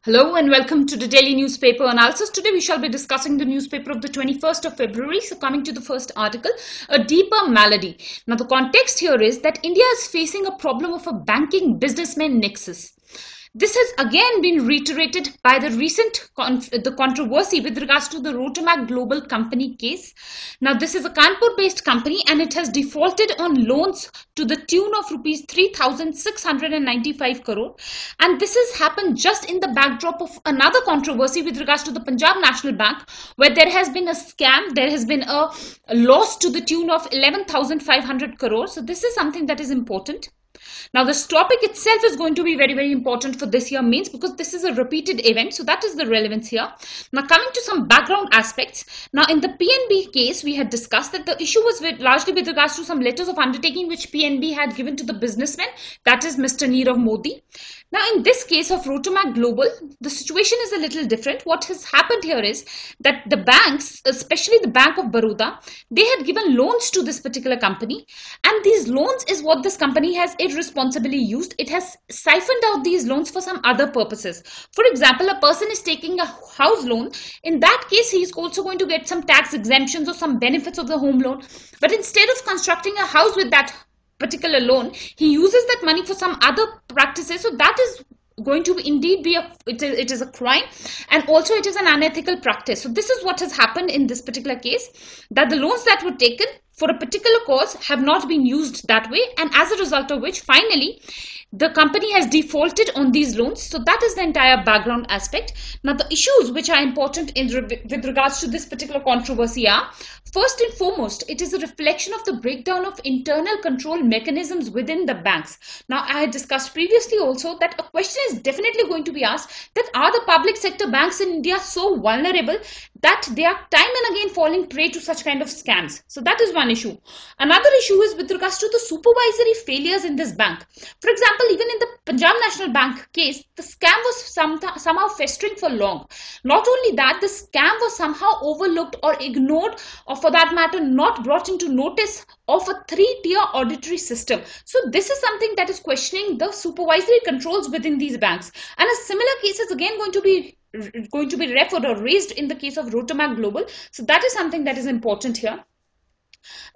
Hello and welcome to the daily newspaper analysis. Today we shall be discussing the newspaper of the 21st of February. So coming to the first article, a deeper malady. Now the context here is that India is facing a problem of a banking businessman nexus. This has again been reiterated by the recent controversy with regards to the Rotomac global company case. Now this is a Kanpur-based company and it has defaulted on loans to the tune of rupees 3,695 crore. And this has happened just in the backdrop of another controversy with regards to the Punjab National Bank, where there has been a scam, there has been a loss to the tune of 11,500 crore. So this is something that is important. Now this topic itself is going to be very, very important for this year means because this is a repeated event. So that is the relevance here. Now coming to some background aspects. Now in the PNB case, we had discussed that the issue was largely with regards to some letters of undertaking which PNB had given to the businessman, that is Mr. Nirav Modi. Now in this case of Rotomac Global, the situation is a little different. What has happened here is that the banks, especially the Bank of Baroda, they had given loans to this particular company, and these loans is what this company has irresponsibly used. It has siphoned out these loans for some other purposes. For example, a person is taking a house loan. In that case, he is also going to get some tax exemptions or some benefits of the home loan. But instead of constructing a house with that particular loan, he uses that money for some other practices. So that is going to indeed be it is a crime, and also it is an unethical practice. So this is what has happened in this particular case, that the loans that were taken for a particular cause have not been used that way, and as a result of which finally the company has defaulted on these loans. So that is the entire background aspect. Now the issues which are important with regards to this particular controversy are, first and foremost, it is a reflection of the breakdown of internal control mechanisms within the banks. Now I had discussed previously also that a question is definitely going to be asked, that are the public sector banks in India so vulnerable that they are time and again falling prey to such kind of scams? So that is one issue. Another issue is with regards to the supervisory failures in this bank. For example, even in the Punjab National Bank case, the scam was somehow festering for long. Not only that, the scam was somehow overlooked or ignored, or for that matter not brought into notice of a three-tier auditory system. So this is something that is questioning the supervisory controls within these banks. And a similar case is again going to be referred or raised in the case of Rotomac Global. So that is something that is important here.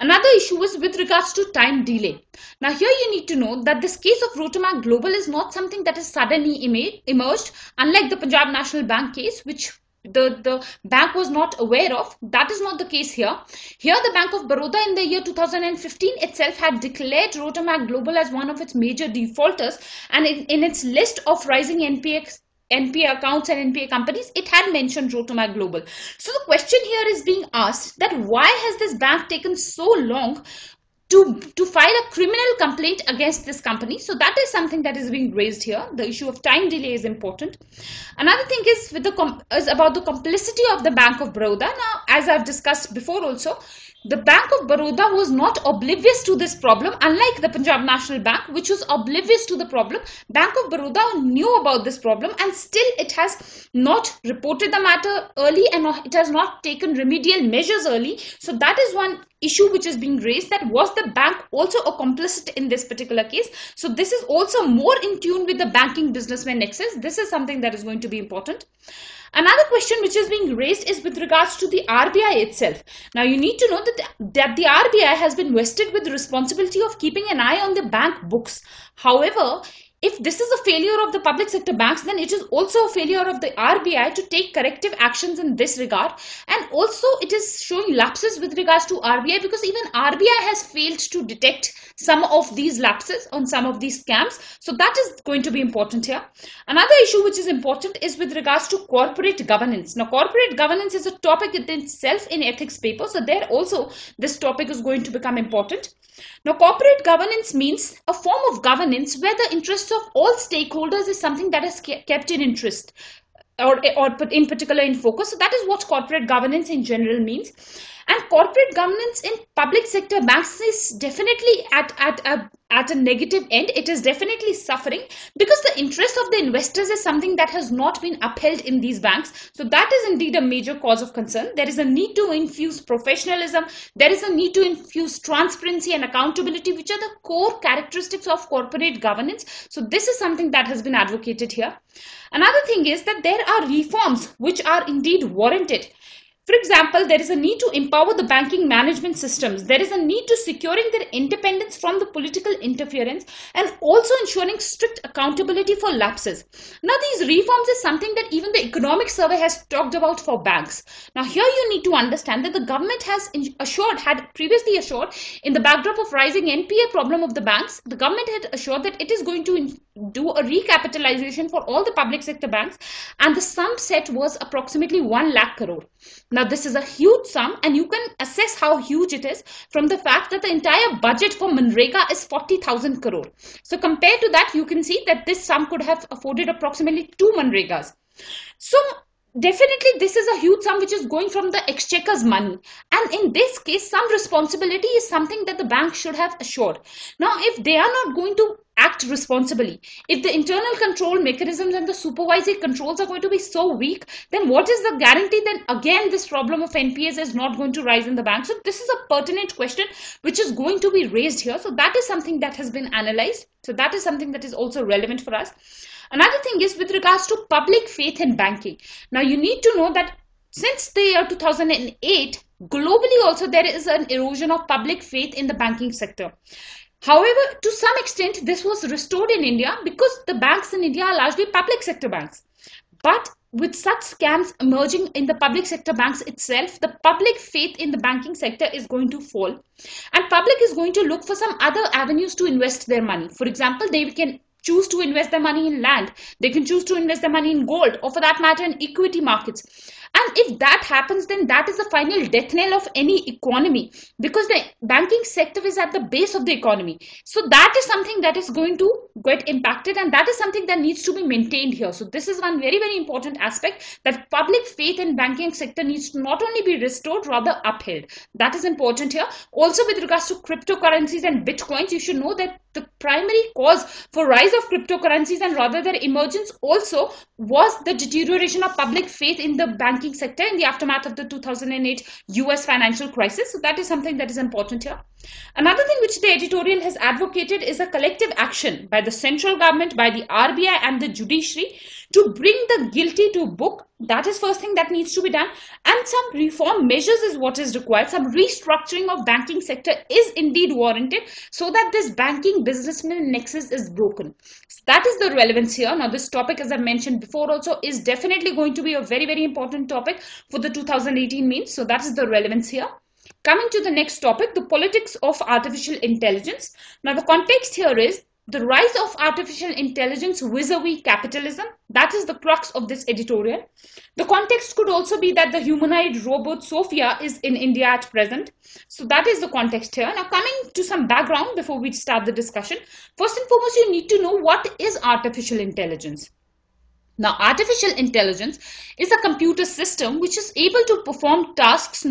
Another issue is with regards to time delay. Now here you need to know that this case of Rotomac Global is not something that is suddenly emerged, unlike the Punjab National Bank case, which the bank was not aware of. That is not the case here. Here the Bank of Baroda in the year 2015 itself had declared Rotomac Global as one of its major defaulters, and in its list of rising NPA accounts and NPA companies, it had mentioned Rotomac Global. So the question here is being asked that why has this bank taken so long to file a criminal complaint against this company? So that is something that is being raised here. The issue of time delay is important. Another thing is about the complicity of the Bank of Baroda. Now, as I've discussed before also, the Bank of Baroda was not oblivious to this problem, unlike the Punjab National Bank, which was oblivious to the problem. Bank of Baroda knew about this problem, and still it has not reported the matter early, and it has not taken remedial measures early. So that is one issue which is being raised, that was the bank also a complicit in this particular case? So this is also more in tune with the banking businessman nexus. This is something that is going to be important. Another question which is being raised is with regards to the RBI itself. Now you need to know that the RBI has been vested with the responsibility of keeping an eye on the bank books. However, if this is a failure of the public sector banks, then it is also a failure of the RBI to take corrective actions in this regard. And also it is showing lapses with regards to RBI, because even RBI has failed to detect some of these lapses on some of these scams. So that is going to be important here. Another issue which is important is with regards to corporate governance. Now corporate governance is a topic in itself in ethics paper. So there also this topic is going to become important. Now corporate governance means a form of governance where the interests of all stakeholders is something that is kept in interest or in particular in focus. So that is what corporate governance in general means. And corporate governance in public sector banks is definitely at a negative end. It is definitely suffering because the interest of the investors is something that has not been upheld in these banks. So that is indeed a major cause of concern. There is a need to infuse professionalism. There is a need to infuse transparency and accountability, which are the core characteristics of corporate governance. So this is something that has been advocated here. Another thing is that there are reforms which are indeed warranted. For example, there is a need to empower the banking management systems. There is a need to securing their independence from the political interference and also ensuring strict accountability for lapses. Now, these reforms is something that even the economic survey has talked about for banks. Now, here you need to understand that the government had previously assured in the backdrop of rising NPA problem of the banks, the government had assured that it is going to do a recapitalization for all the public sector banks, and the sum set was approximately 1 lakh crore. Now, this is a huge sum, and you can assess how huge it is from the fact that the entire budget for Manrega is 40,000 crore. So compared to that, you can see that this sum could have afforded approximately 2 Manregas. So definitely this is a huge sum which is going from the exchequer's money, and in this case some responsibility is something that the bank should have assured. Now, if they are not going to act responsibly, if the internal control mechanisms and the supervisory controls are going to be so weak, then what is the guarantee that again this problem of NPAs is not going to rise in the bank? So this is a pertinent question which is going to be raised here. So that is something that has been analyzed. So that is something that is also relevant for us. Another thing is with regards to public faith in banking. Now, you need to know that since the year 2008, globally also there is an erosion of public faith in the banking sector. However, to some extent, this was restored in India because the banks in India are largely public sector banks. But with such scams emerging in the public sector banks itself, the public faith in the banking sector is going to fall. And public is going to look for some other avenues to invest their money. For example, they can choose to invest their money in land. They can choose to invest their money in gold, or for that matter in equity markets. And if that happens, then that is the final death knell of any economy, because the banking sector is at the base of the economy. So that is something that is going to get impacted, and that is something that needs to be maintained here. So this is one very, very important aspect, that public faith in banking sector needs to not only be restored, rather upheld. That is important here. Also, with regards to cryptocurrencies and bitcoins, you should know that the primary cause for rise of cryptocurrencies and rather their emergence also was the deterioration of public faith in the banking sector in the aftermath of the 2008 US financial crisis. So that is something that is important here. Another thing which the editorial has advocated is a collective action by the central government, by the RBI and the judiciary to bring the guilty to book. That is first thing that needs to be done, and some reform measures is what is required. Some restructuring of banking sector is indeed warranted so that this banking businessman nexus is broken. So that is the relevance here. Now, this topic, as I mentioned before also, is definitely going to be a very, very important topic for the 2018 means. So that is the relevance here. Coming to the next topic, the politics of artificial intelligence. Now, the context here is the rise of artificial intelligence vis-a-vis capitalism. That is the crux of this editorial. The context could also be that the humanoid robot Sophia is in India at present. So that is the context here. Now, coming to some background before we start the discussion. First and foremost, you need to know what is artificial intelligence. Now, artificial intelligence is a computer system which is able to perform tasks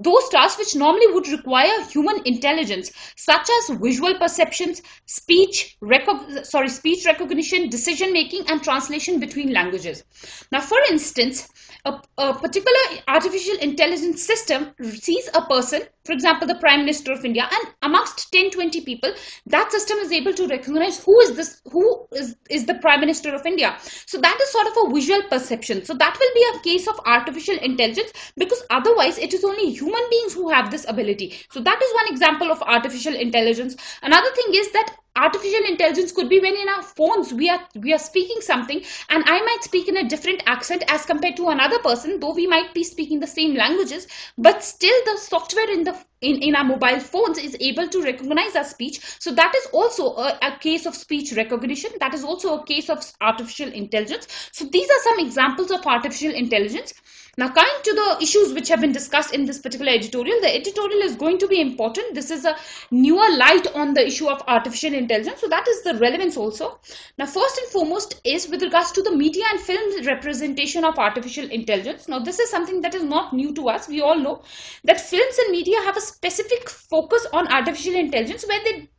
those tasks which normally would require human intelligence, such as visual perceptions, speech recognition, decision making, and translation between languages. Now, for instance, a particular artificial intelligence system sees a person, for example, the Prime Minister of India, and amongst 10-20 people, that system is able to recognize who is the Prime Minister of India. So that is sort of a visual perception. So that will be a case of artificial intelligence, because otherwise it is only human beings who have this ability. So that is one example of artificial intelligence. Another thing is that artificial intelligence could be when in our phones we are speaking something, and I might speak in a different accent as compared to another person, though we might be speaking the same languages, but still the software in the in our mobile phones is able to recognize our speech. So that is also a case of speech recognition. That is also a case of artificial intelligence. So these are some examples of artificial intelligence. Now, coming to the issues which have been discussed in this particular editorial, the editorial is going to be important. This is a newer light on the issue of artificial intelligence. So that is the relevance also. Now, first and foremost is with regards to the media and film representation of artificial intelligence. Now, this is something that is not new to us. We all know that films and media have a specific focus on artificial intelligence where they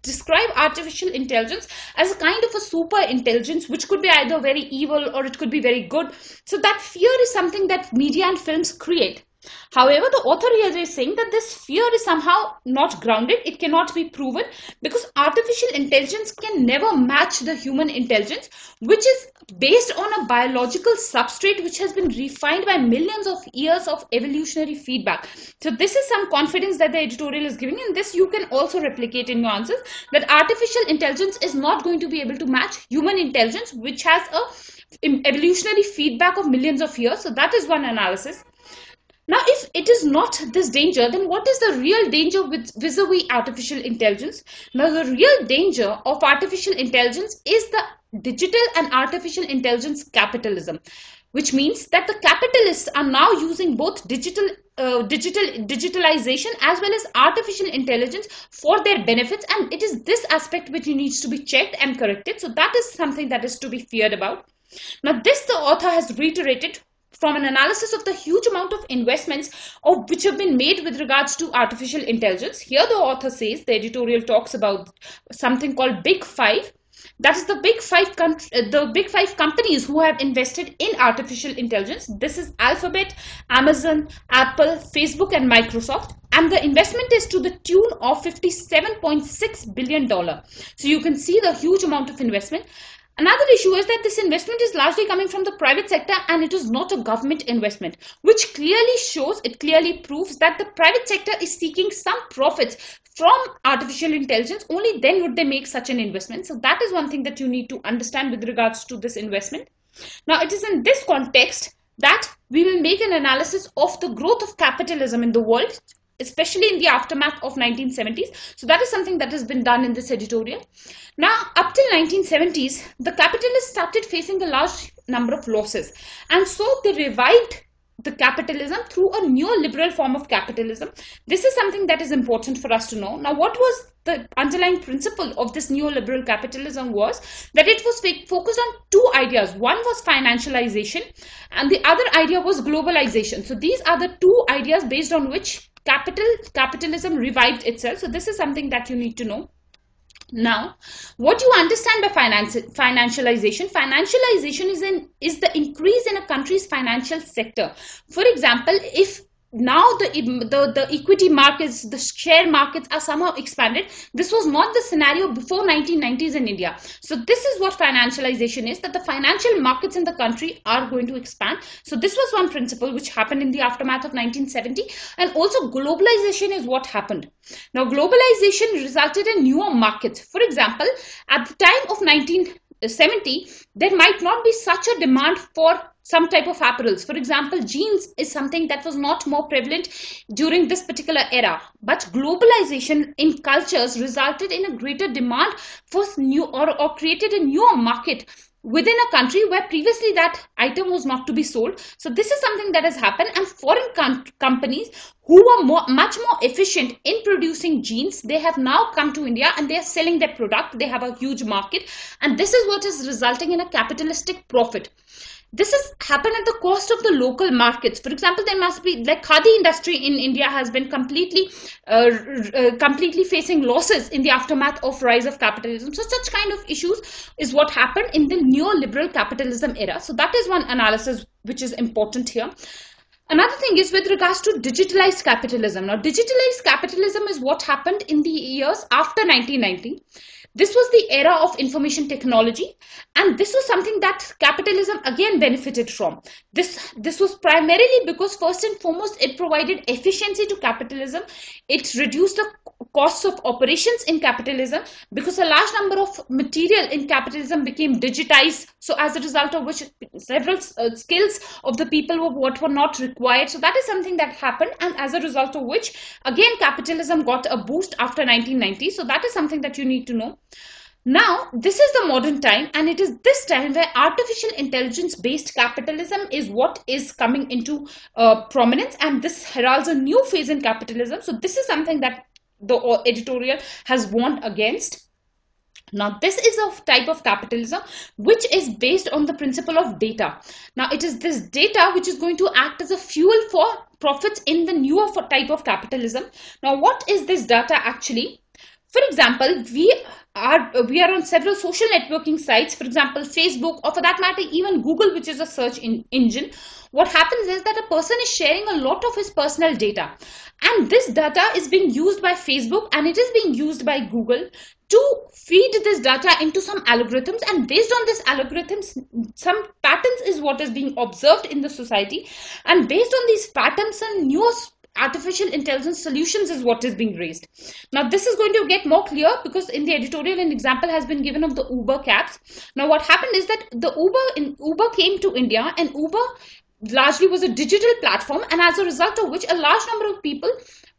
describe artificial intelligence as a kind of a super intelligence which could be either very evil or it could be very good. So that fear is something that media and films create. However, the author here is saying that this fear is somehow not grounded. It cannot be proven because artificial intelligence can never match the human intelligence, which is based on a biological substrate which has been refined by millions of years of evolutionary feedback. So this is some confidence that the editorial is giving, and this you can also replicate in your answers, that artificial intelligence is not going to be able to match human intelligence, which has a evolutionary feedback of millions of years. So that is one analysis. Now, if it is not this danger, then what is the real danger with vis-a-vis artificial intelligence? Now, the real danger of artificial intelligence is the digital and artificial intelligence capitalism, which means that the capitalists are now using both digitalization as well as artificial intelligence for their benefits, and it is this aspect which needs to be checked and corrected. So that is something that is to be feared about. Now, this the author has reiterated from an analysis of the huge amount of investments which have been made with regards to artificial intelligence. Here the author says, the editorial talks about something called Big Five. That is the big five companies who have invested in artificial intelligence. This is Alphabet, Amazon, Apple, Facebook, and Microsoft. And the investment is to the tune of $57.6 billion. So you can see the huge amount of investment. Another issue is that this investment is largely coming from the private sector and it is not a government investment, which clearly proves that the private sector is seeking some profits from artificial intelligence. Only then would they make such an investment. So that is one thing that you need to understand with regards to this investment. Now, it is in this context that we will make an analysis of the growth of capitalism in the world, especially in the aftermath of 1970s. So that is something that has been done in this editorial. Now, up till 1970s, the capitalists started facing a large number of losses. And so they revived the capitalism through a neoliberal form of capitalism. This is something that is important for us to know. Now, what was the underlying principle of this neoliberal capitalism was that it was focused on two ideas. One was financialization and the other idea was globalization. So these are the two ideas based on which capitalism revived itself. So this is something that you need to know. Now, what you understand by financialization is the increase in a country's financial sector. For example, if now the equity markets, the share markets are somehow expanded. This was not the scenario before 1990s in India. So this is what financialization is, that the financial markets in the country are going to expand. So this was one principle which happened in the aftermath of 1970. And also globalization is what happened. Now, globalization resulted in newer markets. For example, at the time of 1970, there might not be such a demand for some type of apparels. For example, jeans is something that was not more prevalent during this particular era. But globalization in cultures resulted in a greater demand for new or created a newer market within a country where previously that item was not to be sold. So this is something that has happened, and foreign companies who were much more efficient in producing jeans, they have now come to India and they are selling their product. They have a huge market, and this is what is resulting in a capitalistic profit. This has happened at the cost of the local markets. For example, there must be, like, khadi industry in India has been completely facing losses in the aftermath of rise of capitalism. So such kind of issues is what happened in the neoliberal capitalism era. So that is one analysis which is important here. Another thing is with regards to digitalized capitalism. Now, digitalized capitalism is what happened in the years after 1990. This was the era of information technology, and this was something that capitalism again benefited from. This was primarily because first and foremost it provided efficiency to capitalism. It reduced the costs of operations in capitalism because a large number of material in capitalism became digitized. So as a result of which several skills of the people were not required. So that is something that happened, and as a result of which again capitalism got a boost after 1990. So that is something that you need to know. Now, this is the modern time, and it is this time where artificial intelligence based capitalism is what is coming into prominence, and this heralds a new phase in capitalism. So this is something that the editorial has warned against. Now, this is a type of capitalism which is based on the principle of data. Now, it is this data which is going to act as a fuel for profits in the newer type of capitalism. Now, what is this data actually? For example, we are on several social networking sites, for example, Facebook, or for that matter, even Google, which is a search engine. What happens is that a person is sharing a lot of his personal data, and this data is being used by Facebook and it is being used by Google to feed this data into some algorithms, and based on this algorithms, some patterns is what is being observed in the society, and based on these patterns and newer artificial intelligence solutions is what is being raised. Now this is going to get more clear because in the editorial an example has been given of the Uber cabs. Now what happened is that the Uber came to India, and Uber largely was a digital platform, and as a result of which a large number of people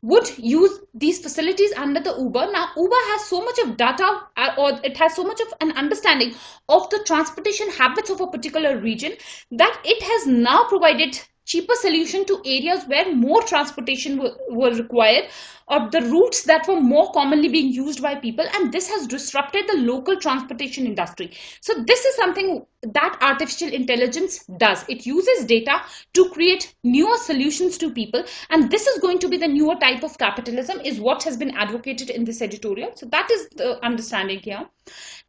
would use these facilities under the Uber. Now Uber has so much of data, or it has so much of an understanding of the transportation habits of a particular region, that it has now provided cheaper solution to areas where more transportation were required, or the routes that were more commonly being used by people, and this has disrupted the local transportation industry. So this is something that artificial intelligence does. It uses data to create newer solutions to people, and this is going to be the newer type of capitalism is what has been advocated in this editorial. So that is the understanding here.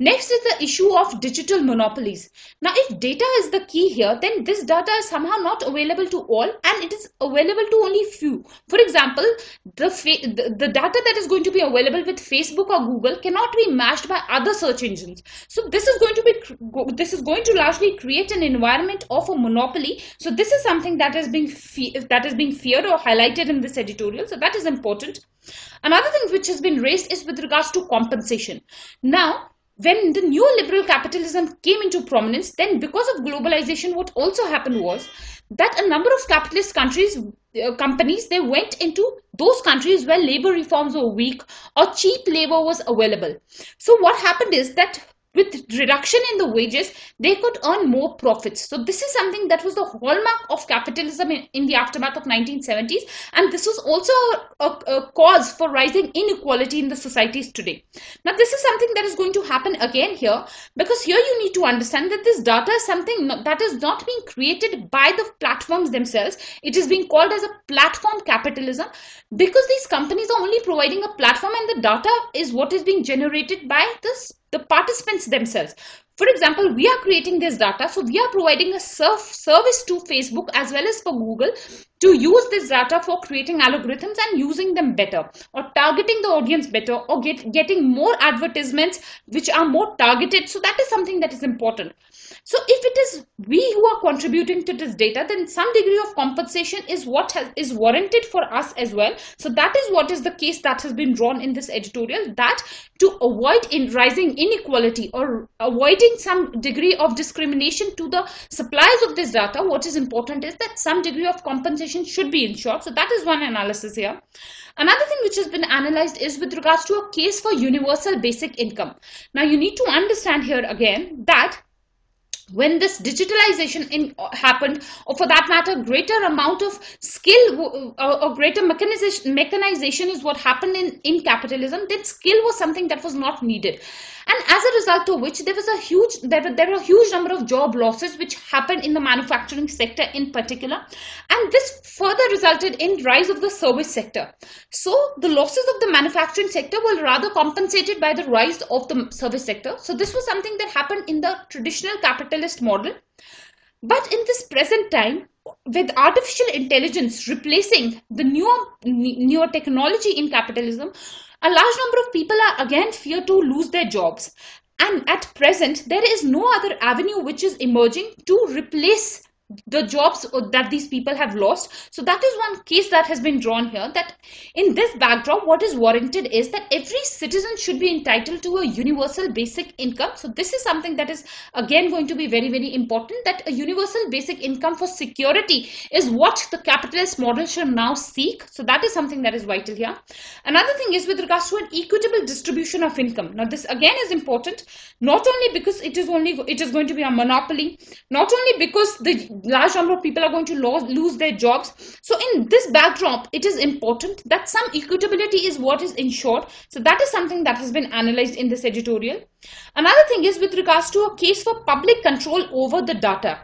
Next is the issue of digital monopolies. Now if data is the key here, then this data is somehow not available to all, and it is available to only few. For example, the data that is going to be available with Facebook or Google cannot be matched by other search engines. So this is going to largely create an environment of a monopoly. So this is something that is being feared or highlighted in this editorial. So that is important. Another thing which has been raised is with regards to compensation. Now, when the neoliberal capitalism came into prominence, then because of globalization, what also happened was that a number of capitalist companies, they went into those countries where labor reforms were weak or cheap labor was available. So what happened is that with reduction in the wages, they could earn more profits. So this is something that was the hallmark of capitalism in the aftermath of 1970s, and this was also a cause for rising inequality in the societies today. Now this is something that is going to happen again here, because here you need to understand that this data is something that is not being created by the platforms themselves. It is being called as a platform capitalism because these companies are only providing a platform, and the data is what is being generated by the participants themselves. For example, we are creating this data, so we are providing a service to Facebook as well as for Google to use this data for creating algorithms and using them better, or targeting the audience better, or getting more advertisements which are more targeted. So that is something that is important. So if it is we who are contributing to this data, then some degree of compensation is what is warranted for us as well. So that is what is the case that has been drawn in this editorial, that to avoid rising inequality or avoiding some degree of discrimination to the suppliers of this data, what is important is that some degree of compensation should be ensured. So that is one analysis here. Another thing which has been analyzed is with regards to a case for universal basic income. Now you need to understand here again that when this digitalization happened, or for that matter, greater amount of skill or greater mechanization is what happened in capitalism, then skill was something that was not needed. And as a result of which there were a huge number of job losses which happened in the manufacturing sector in particular, and this further resulted in rise of the service sector. So the losses of the manufacturing sector were rather compensated by the rise of the service sector. So this was something that happened in the traditional capitalist model. But in this present time, with artificial intelligence replacing the newer technology in capitalism, A large number of people are again fear to lose their jobs. And at present, there is no other avenue which is emerging to replace the jobs that these people have lost. So that is one case that has been drawn here, that in this backdrop, what is warranted is that every citizen should be entitled to a universal basic income. So this is something that is again going to be very, very important, that a universal basic income for security is what the capitalist model should now seek. So that is something that is vital here. Another thing is with regards to an equitable distribution of income. Now this again is important, not only because it is going to be a monopoly, not only because the large number of people are going to lose their jobs. So in this backdrop, it is important that some equitability is what is ensured. So that is something that has been analyzed in this editorial. Another thing is with regards to a case for public control over the data.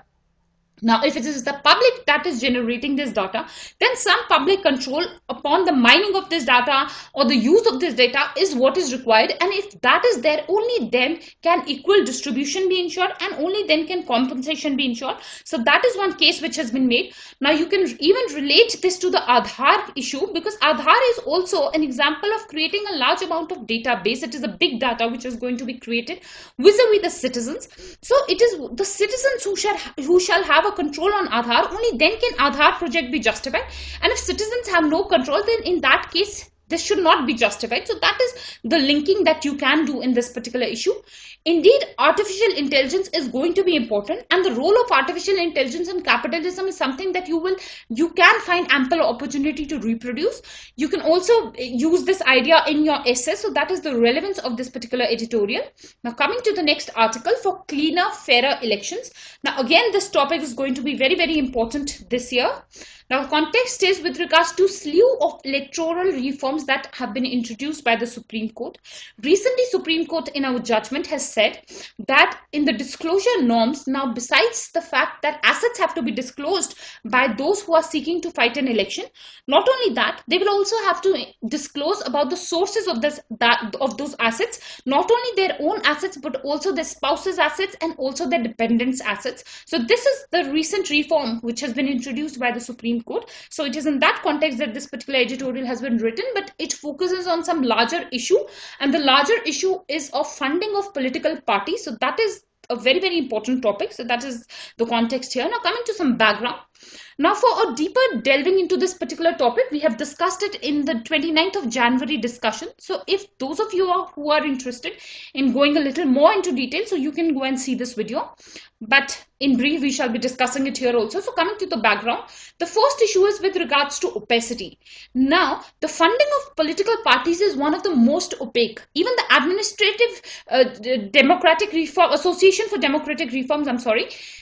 Now, if it is the public that is generating this data, then some public control upon the mining of this data or the use of this data is what is required. And if that is there, only then can equal distribution be ensured, and only then can compensation be ensured. So that is one case which has been made. Now, you can even relate this to the Aadhaar issue, because Aadhaar is also an example of creating a large amount of database. It is a big data which is going to be created vis-a-vis the citizens. So it is the citizens who shall have a control on Aadhaar. Only then can Aadhaar project be justified. And if citizens have no control, then in that case, this should not be justified. So that is the linking that you can do in this particular issue. Indeed, artificial intelligence is going to be important, and the role of artificial intelligence in capitalism is something that you can find ample opportunity to reproduce. You can also use this idea in your essay. So that is the relevance of this particular editorial. Now coming to the next article, for cleaner, fairer elections. Now again, this topic is going to be very, very important this year. Now, context is with regards to slew of electoral reforms that have been introduced by the Supreme Court. Recently, Supreme Court in our judgment has said that in the disclosure norms, now besides the fact that assets have to be disclosed by those who are seeking to fight an election, not only that, they will also have to disclose about the sources of those assets, not only their own assets, but also their spouse's assets and also their dependents' assets. So this is the recent reform which has been introduced by the Supreme Court. So it is in that context that this particular editorial has been written, but it focuses on some larger issue, and the larger issue is of funding of political parties. So that is a very, very important topic. So that is the context here. Now coming to some background. Now for a deeper delving into this particular topic, we have discussed it in the 29th of January discussion. So if those of you who are interested in going a little more into detail, so you can go and see this video. But in brief, we shall be discussing it here also. So coming to the background, the first issue is with regards to opacity. Now, the funding of political parties is one of the most opaque. Even the Administrative Democratic Reform Association for Democratic Reforms,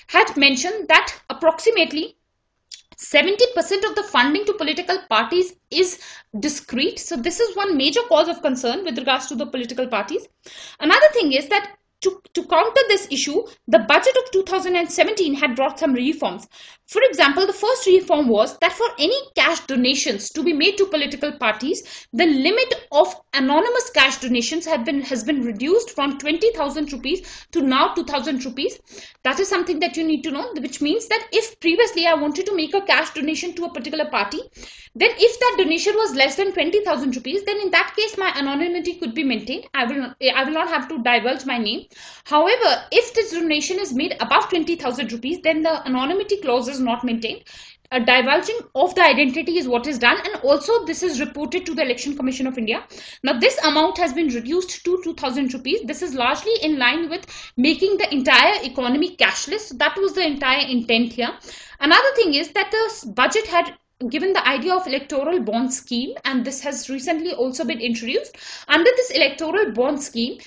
had mentioned that approximately 70% of the funding to political parties is discrete. So this is one major cause of concern with regards to the political parties. Another thing is that to counter this issue, the budget of 2017 had brought some reforms. For example, the first reform was that for any cash donations to be made to political parties, the limit of anonymous cash donations has been reduced from 20,000 rupees to now 2,000 rupees. That is something that you need to know, which means that if previously I wanted to make a cash donation to a particular party, then if that donation was less than 20,000 rupees, then in that case my anonymity could be maintained. I will not have to divulge my name. However, if this donation is made above 20,000 rupees, then the anonymity clause is not maintained. A divulging of the identity is what is done, and also this is reported to the Election Commission of India. Now this amount has been reduced to 2,000 rupees. This is largely in line with making the entire economy cashless. So that was the entire intent here. Another thing is that the budget had given the idea of electoral bond scheme, and this has recently also been introduced. Under this electoral bond scheme,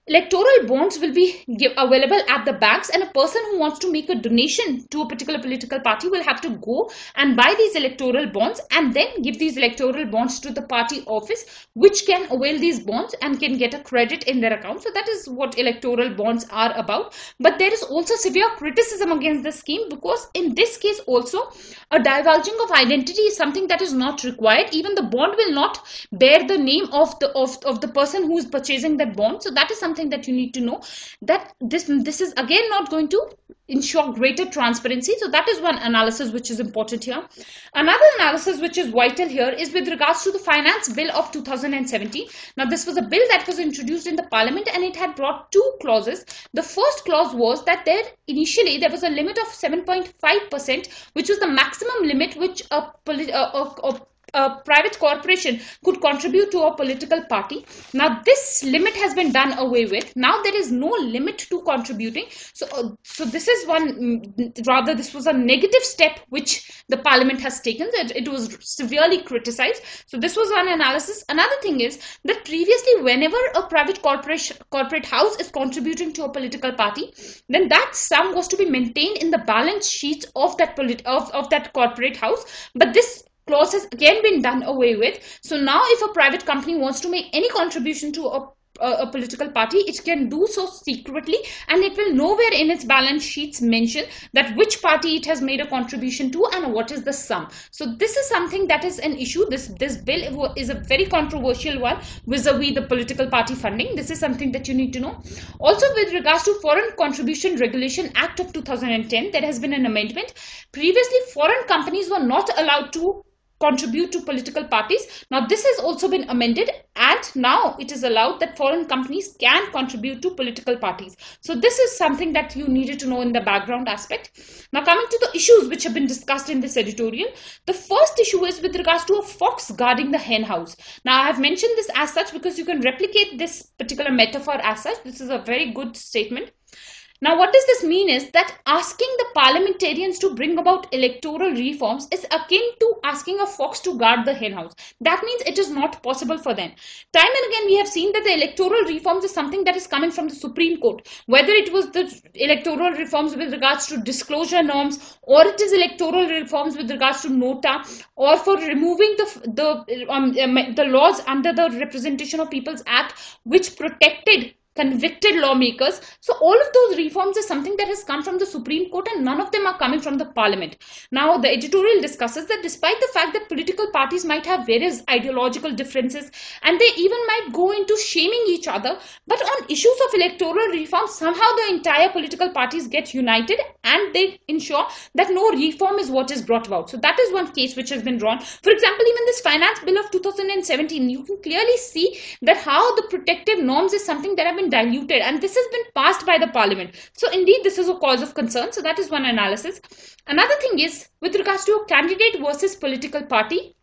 electoral bonds will be available at the banks, and a person who wants to make a donation to a particular political party will have to go and buy these electoral bonds and then give these electoral bonds to the party office, which can avail these bonds and can get a credit in their account. So that is what electoral bonds are about. But there is also severe criticism against this scheme, because in this case also a divulging of identity is something that is not required. Even the bond will not bear the name of the person who is purchasing that bond. So that is something something that you need to know, that this is again not going to ensure greater transparency. So that is one analysis which is important here. Another analysis which is vital here is with regards to the Finance Bill of 2017. Now this was a bill that was introduced in the Parliament, and it had brought two clauses. The first clause was that initially there was a limit of 7.5%, which was the maximum limit which a private corporation could contribute to a political party. Now this limit has been done away with. Now there is no limit to contributing. So this is this was a negative step which the Parliament has taken. It was severely criticized. So this was one analysis. Another thing is that previously, whenever a private corporate house is contributing to a political party, then that sum was to be maintained in the balance sheet of that corporate house. But this clause has again been done away with. So now if a private company wants to make any contribution to a political party, it can do so secretly, and it will nowhere in its balance sheets mention that which party it has made a contribution to and what is the sum. So this is something that is an issue. This bill is a very controversial one vis-a-vis the political party funding. This is something that you need to know. Also, with regards to Foreign Contribution Regulation Act of 2010, there has been an amendment. Previously, foreign companies were not allowed to contribute to political parties. Now this has also been amended, and now it is allowed that foreign companies can contribute to political parties. So this is something that you needed to know in the background aspect. Now coming to the issues which have been discussed in this editorial, the first issue is with regards to a fox guarding the hen house. Now I have mentioned this as such because you can replicate this particular metaphor as such. This is a very good statement. Now, what does this mean is that asking the parliamentarians to bring about electoral reforms is akin to asking a fox to guard the hen house. That means it is not possible for them. Time and again, we have seen that the electoral reforms is something that is coming from the Supreme Court. Whether it was the electoral reforms with regards to disclosure norms, or it is electoral reforms with regards to nota, or for removing the laws under the Representation of People's Act, which protected convicted lawmakers. So all of those reforms is something that has come from the Supreme Court, and none of them are coming from the Parliament. Now the editorial discusses that despite the fact that political parties might have various ideological differences, and they even might go into shaming each other, but on issues of electoral reform, somehow the entire political parties get united and they ensure that no reform is what is brought about. So that is one case which has been drawn. For example, even this Finance Bill of 2017, you can clearly see that how the protective norms is something that have been diluted, and this has been passed by the Parliament. So indeed this is a cause of concern. So that is one analysis. Another thing is with regards to a candidate versus political party.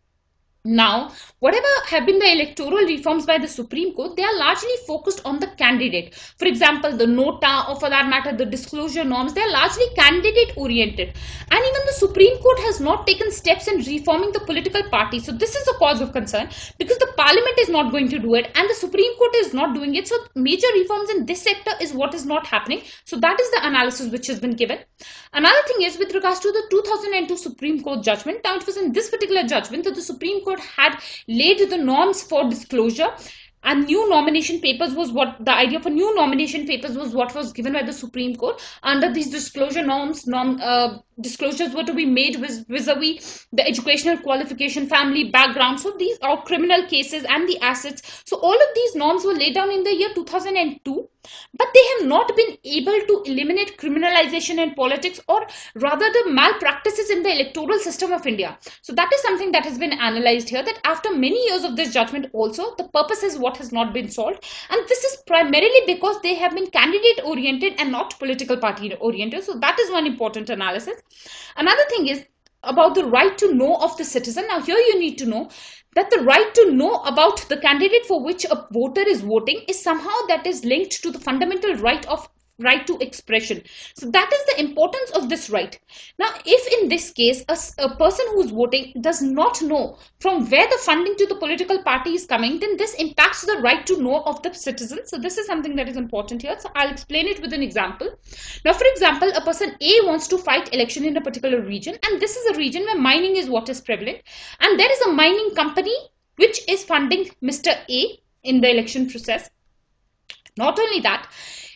Now, whatever have been the electoral reforms by the Supreme Court, they are largely focused on the candidate. For example, the nota, or for that matter, the disclosure norms, they are largely candidate oriented. And even the Supreme Court has not taken steps in reforming the political party. So this is a cause of concern because the Parliament is not going to do it and the Supreme Court is not doing it. So major reforms in this sector is what is not happening. So that is the analysis which has been given. Another thing is with regards to the 2002 Supreme Court judgment. Now, it was in this particular judgment that the Supreme Court had laid the norms for disclosure, and new nomination papers was what the idea for new nomination papers was what was given by the Supreme Court. Under these disclosure norms, disclosures were to be made vis-a-vis the educational qualification, family background, so these are criminal cases and the assets. So all of these norms were laid down in the year 2002, but they have not been able to eliminate criminalization in politics, or rather the malpractices in the electoral system of India. So that is something that has been analyzed here, that after many years of this judgment also, the purpose is what has not been solved, and this is primarily because they have been candidate oriented and not political party oriented. So that is one important analysis. Another thing is about the right to know of the citizen. Now here you need to know that the right to know about the candidate for which a voter is voting is somehow that is linked to the fundamental right to expression. So that is the importance of this right. Now, if in this case a person who is voting does not know from where the funding to the political party is coming, then this impacts the right to know of the citizen. So this is something that is important here. So I'll explain it with an example. Now, for example, a person A wants to fight election in a particular region, and this is a region where mining is what is prevalent, and there is a mining company which is funding Mr. A in the election process. Not only that,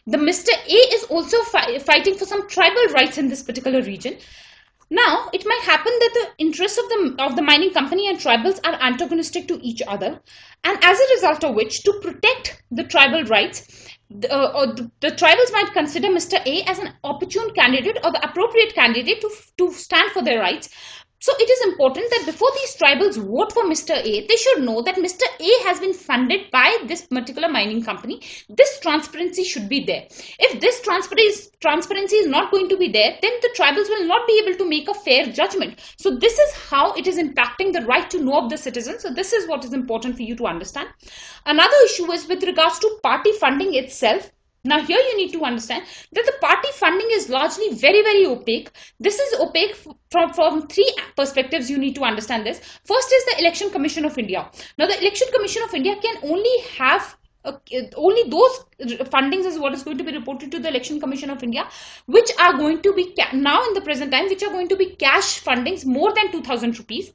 the Mr. A is also fighting for some tribal rights in this particular region. Now, it might happen that the interests of the mining company and tribals are antagonistic to each other, and as a result of which, to protect the tribal rights, the tribals might consider Mr. A as an opportune candidate or the appropriate candidate to stand for their rights. So it is important that before these tribals vote for Mr. A, they should know that Mr. A has been funded by this particular mining company. This transparency should be there. If this transparency is not going to be there, then the tribals will not be able to make a fair judgment. So this is how it is impacting the right to know of the citizens. So this is what is important for you to understand. Another issue is with regards to party funding itself. Now here you need to understand that the party funding is largely very opaque. This is opaque from three perspectives. You need to understand this. First is the Election Commission of India. Now the Election Commission of India can only have only those fundings is what is going to be reported to the Election Commission of India, which are going to be now in the present time, which are going to be cash fundings more than 2,000 rupees.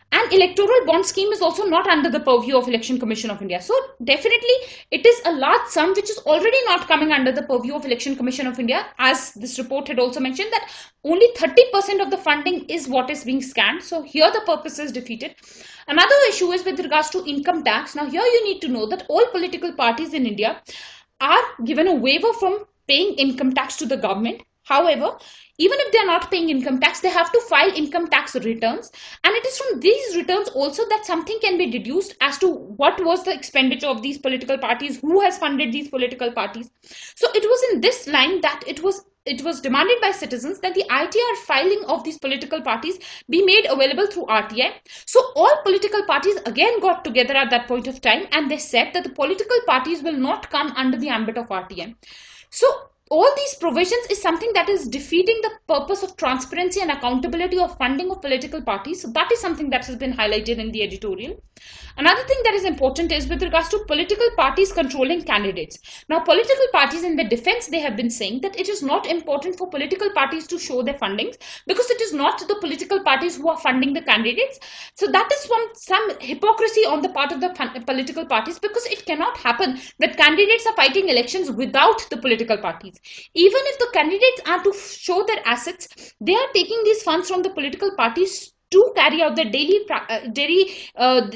And electoral bond scheme is also not under the purview of Election Commission of India. So definitely it is a large sum which is already not coming under the purview of Election Commission of India, as this report had also mentioned that only 30% of the funding is what is being scanned. So here the purpose is defeated. Another issue is with regards to income tax. Now here you need to know that all political parties in India are given a waiver from paying income tax to the government. However, even if they are not paying income tax, they have to file income tax returns. And it is from these returns also that something can be deduced as to what was the expenditure of these political parties, who has funded these political parties. So it was in this line that it was demanded by citizens that the ITR filing of these political parties be made available through RTI. So all political parties again got together at that point of time, and they said that the political parties will not come under the ambit of RTI. So all these provisions is something that is defeating the purpose of transparency and accountability of funding of political parties. So that is something that has been highlighted in the editorial. Another thing that is important is with regards to political parties controlling candidates. Now, political parties in their defense, they have been saying that it is not important for political parties to show their fundings because it is not the political parties who are funding the candidates. So that is some hypocrisy on the part of the political parties, because it cannot happen that candidates are fighting elections without the political parties. Even if the candidates are to show their assets, they are taking these funds from the political parties to carry out the daily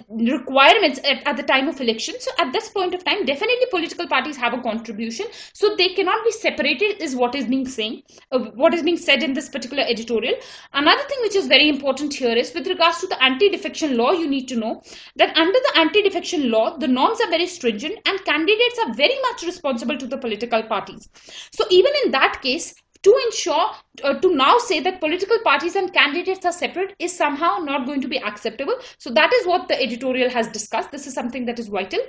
requirements at the time of election. So at this point of time, definitely political parties have a contribution. So they cannot be separated is what is being said in this particular editorial. Another thing which is very important here is with regards to the anti-defection law. You need to know that under the anti-defection law, the norms are very stringent and candidates are very much responsible to the political parties. So even in that case, to ensure, to now say that political parties and candidates are separate is somehow not going to be acceptable. So that is what the editorial has discussed. This is something that is vital.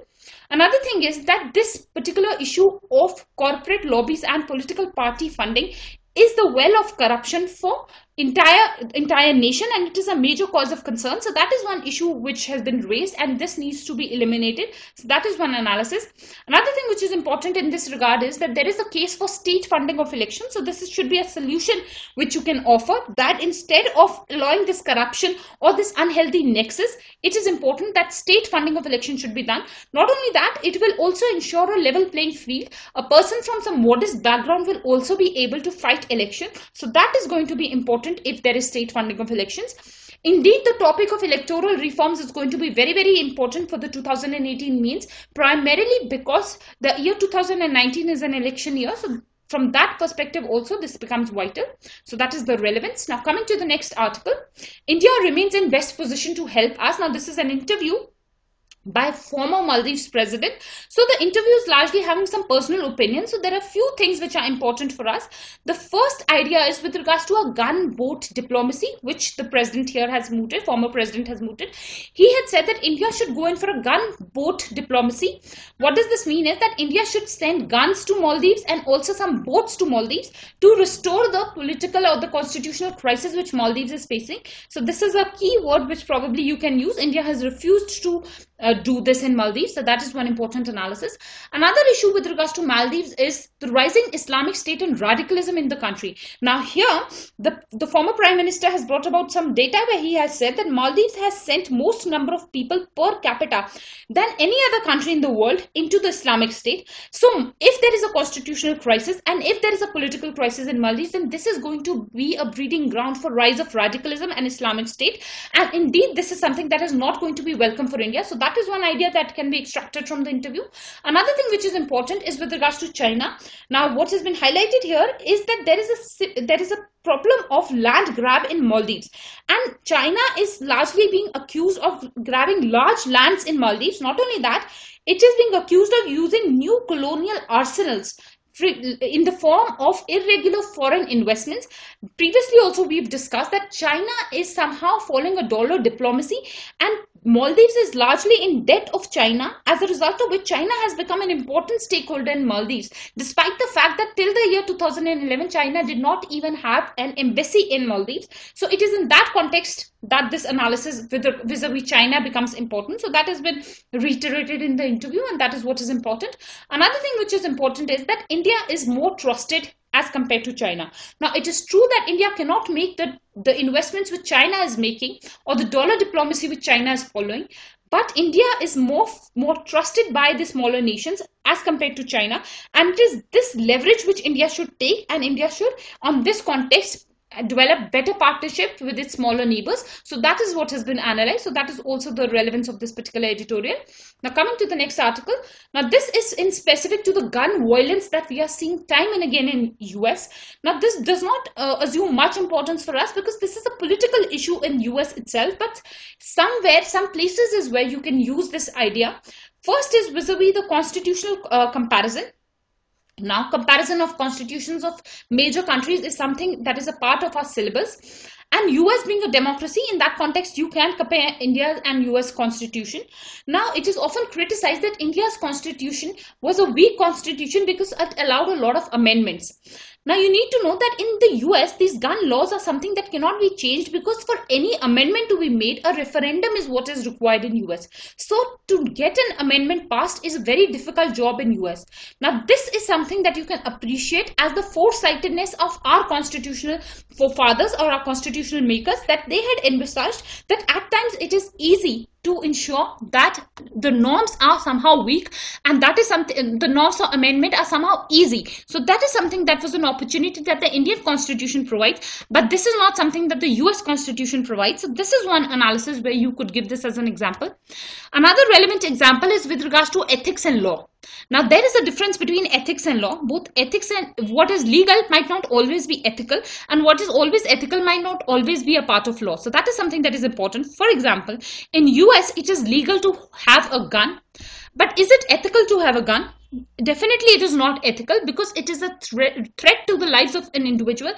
Another thing is that this particular issue of corporate lobbies and political party funding is the well of corruption for entire nation, and it is a major cause of concern. So that is one issue which has been raised, and this needs to be eliminated. So that is one analysis. Another thing which is important in this regard is that there is a case for state funding of elections. So this should be a solution which you can offer, that instead of allowing this corruption or this unhealthy nexus, it is important that state funding of elections should be done. Not only that, it will also ensure a level playing field. A person from some modest background will also be able to fight election. So that is going to be important if there is state funding of elections. Indeed, the topic of electoral reforms is going to be very important for the 2018 means, primarily because the year 2019 is an election year. So from that perspective also, this becomes vital. So that is the relevance. Now coming to the next article, India remains in best position to help us. Now this is an interview by former Maldives president. So the interview is largely having some personal opinions. So there are a few things which are important for us. The first idea is with regards to a gun-boat diplomacy, which the president here has mooted, former president has mooted. He had said that India should go in for a gun-boat diplomacy. What does this mean is that India should send guns to Maldives and also some boats to Maldives to restore the political or the constitutional crisis which Maldives is facing. So this is a key word which probably you can use. India has refused to do this in Maldives. So that is one important analysis. Another issue with regards to Maldives is the rising Islamic State and radicalism in the country. Now here, the former Prime Minister has brought about some data where he has said that Maldives has sent most number of people per capita than any other country in the world into the Islamic State. So if there is a constitutional crisis and if there is a political crisis in Maldives, then this is going to be a breeding ground for rise of radicalism and Islamic State. And indeed, this is something that is not going to be welcome for India. So that that is one idea that can be extracted from the interview. Another thing which is important is with regards to China. Now, what has been highlighted here is that there is a problem of land grab in Maldives, and China is largely being accused of grabbing large lands in Maldives. Not only that, it is being accused of using new colonial arsenals in the form of irregular foreign investments. Previously also we've discussed that China is somehow following a dollar diplomacy, and Maldives is largely in debt of China, as a result of which China has become an important stakeholder in Maldives, despite the fact that till the year 2011 China did not even have an embassy in Maldives. So it is in that context that this analysis vis-a-vis China becomes important. So that has been reiterated in the interview, and that is what is important. Another thing which is important is that India is more trusted as compared to China. Now, it is true that India cannot make the investments which China is making, or the dollar diplomacy which China is following, but India is more trusted by the smaller nations as compared to China, and it is this leverage which India should take, and India should, on this context, develop better partnership with its smaller neighbors. So that is what has been analyzed. So that is also the relevance of this particular editorial. Now, coming to the next article. Now, this is in specific to the gun violence that we are seeing time and again in US. Now, this does not assume much importance for us, because this is a political issue in US itself, but somewhere, some places is where you can use this idea. First is vis-a-vis the constitutional comparison. Now, comparison of constitutions of major countries is something that is a part of our syllabus. And US being a democracy, in that context, you can compare India and US constitution. Now, it is often criticized that India's constitution was a weak constitution because it allowed a lot of amendments. Now, you need to know that in the US, these gun laws are something that cannot be changed, because for any amendment to be made, a referendum is what is required in US. So, to get an amendment passed is a very difficult job in US. Now, this is something that you can appreciate as the foresightedness of our constitutional forefathers, or our constitutional makers, that they had envisaged that at times it is easy to ensure that the norms are somehow weak, and that is something, the norms of amendment are somehow easy. So that is something that was an opportunity that the Indian constitution provides, but this is not something that the US constitution provides. So this is one analysis where you could give this as an example. Another relevant example is with regards to ethics and law. Now, there is a difference between ethics and law. Both ethics and what is legal might not always be ethical, and what is always ethical might not always be a part of law. So that is something that is important. For example, in US, it is legal to have a gun, but is it ethical to have a gun? Definitely it is not ethical, because it is a threat to the lives of an individual,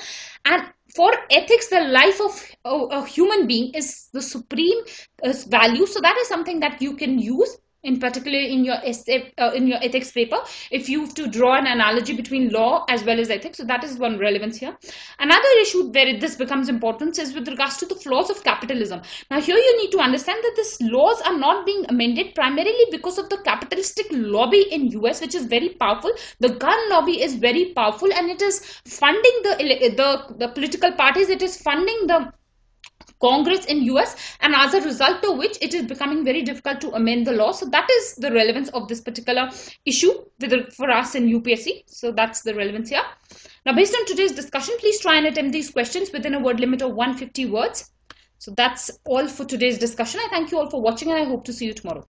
and for ethics, the life of a human being is the supreme value. So that is something that you can use, in particular in your essay, in your ethics paper, if you have to draw an analogy between law as well as ethics. So that is one relevance here. Another issue where this becomes important is with regards to the flaws of capitalism. Now, here you need to understand that these laws are not being amended primarily because of the capitalistic lobby in US, which is very powerful. The gun lobby is very powerful, and it is funding the political parties. It is funding the Congress in US, and as a result of which it is becoming very difficult to amend the law. So that is the relevance of this particular issue for us in UPSC. So that's the relevance here. Now, based on today's discussion, please try and attempt these questions within a word limit of 150 words. So that's all for today's discussion. I thank you all for watching, and I hope to see you tomorrow.